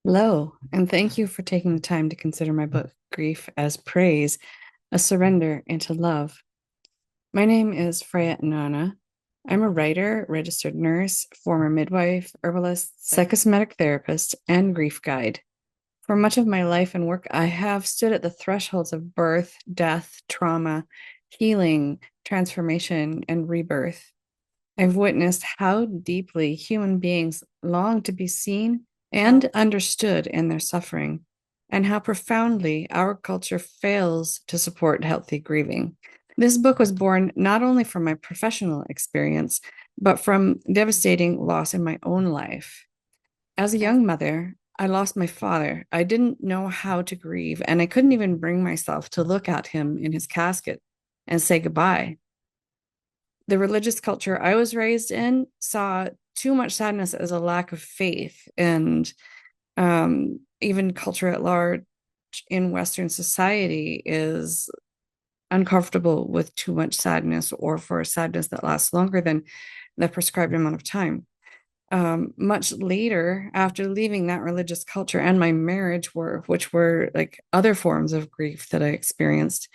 Hello, and thank you for taking the time to consider my book, Grief as Praise, A Surrender into Love. My name is Freyja Inanna. I'm a writer, registered nurse, former midwife, herbalist, psychosomatic therapist, and grief guide. For much of my life and work, I have stood at the thresholds of birth, death, trauma, healing, transformation, and rebirth. I've witnessed how deeply human beings long to be seen and understood in their suffering, and how profoundly our culture fails to support healthy grieving. This book was born not only from my professional experience, but from devastating loss in my own life. As a young mother, I lost my father. I didn't know how to grieve, and I couldn't even bring myself to look at him in his casket and say goodbye. The religious culture I was raised in saw too much sadness as a lack of faith, and even culture at large in Western society is uncomfortable with too much sadness or for sadness that lasts longer than the prescribed amount of time. Much later, after leaving that religious culture and my marriage, which were like other forms of grief that I experienced,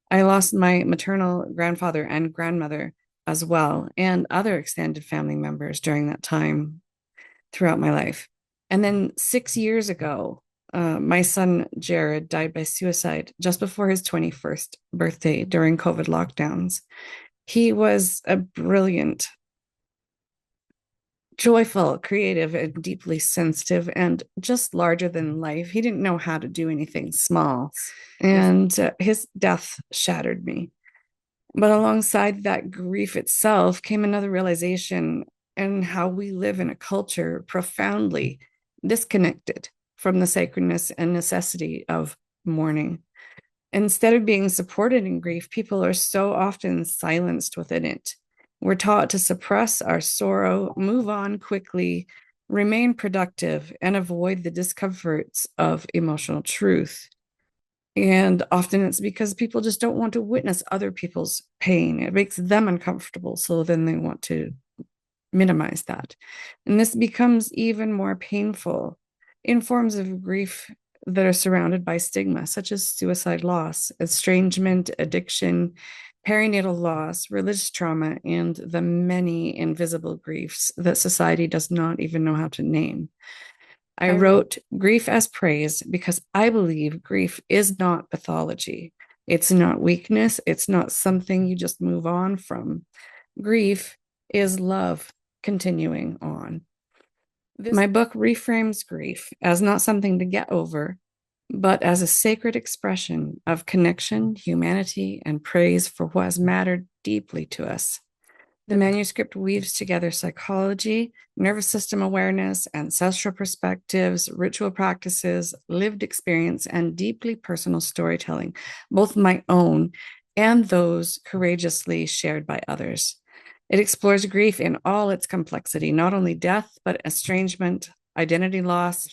I lost my maternal grandfather and grandmother as well, and other extended family members during that time throughout my life. And then 6 years ago, my son Jared died by suicide just before his 21st birthday during COVID lockdowns. He was a brilliant, joyful, creative, and deeply sensitive, and just larger than life. He didn't know how to do anything small, and his death shattered me. But alongside that grief itself came another realization and how we live in a culture profoundly disconnected from the sacredness and necessity of mourning. Instead of being supported in grief, people are so often silenced within it. We're taught to suppress our sorrow, move on quickly, remain productive, and avoid the discomforts of emotional truth. And often it's because people just don't want to witness other people's pain. It makes them uncomfortable. So then they want to minimize that. And this becomes even more painful in forms of grief that are surrounded by stigma, such as suicide loss, estrangement, addiction, perinatal loss, religious trauma, and the many invisible griefs that society does not even know how to name. I wrote Grief as Praise because I believe grief is not pathology. It's not weakness. It's not something you just move on from. Grief is love continuing on. My book reframes grief as not something to get over, but as a sacred expression of connection, humanity, and praise for what has mattered deeply to us. The manuscript weaves together psychology, nervous system awareness, ancestral perspectives, ritual practices, lived experience, and deeply personal storytelling, both my own and those courageously shared by others. It explores grief in all its complexity, not only death, but estrangement, identity loss,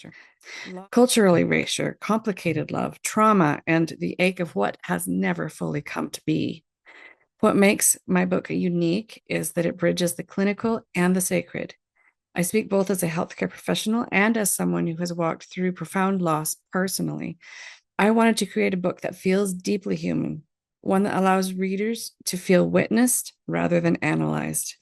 cultural erasure, complicated love, trauma, and the ache of what has never fully come to be. What makes my book unique is that it bridges the clinical and the sacred. I speak both as a healthcare professional and as someone who has walked through profound loss personally. I wanted to create a book that feels deeply human, one that allows readers to feel witnessed rather than analyzed.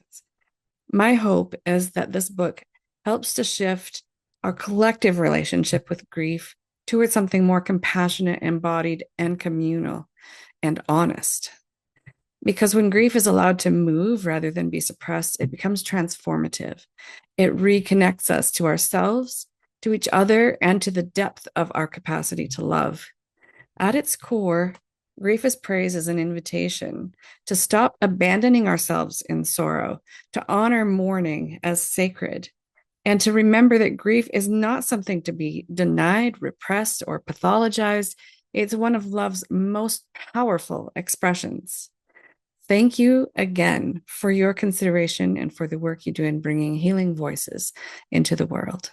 My hope is that this book helps to shift our collective relationship with grief towards something more compassionate, embodied, and communal and honest. Because when grief is allowed to move rather than be suppressed, it becomes transformative. It reconnects us to ourselves, to each other, and to the depth of our capacity to love. At its core, Grief as Praise is an invitation to stop abandoning ourselves in sorrow, to honor mourning as sacred, and to remember that grief is not something to be denied, repressed, or pathologized. It's one of love's most powerful expressions. Thank you again for your consideration and for the work you do in bringing healing voices into the world.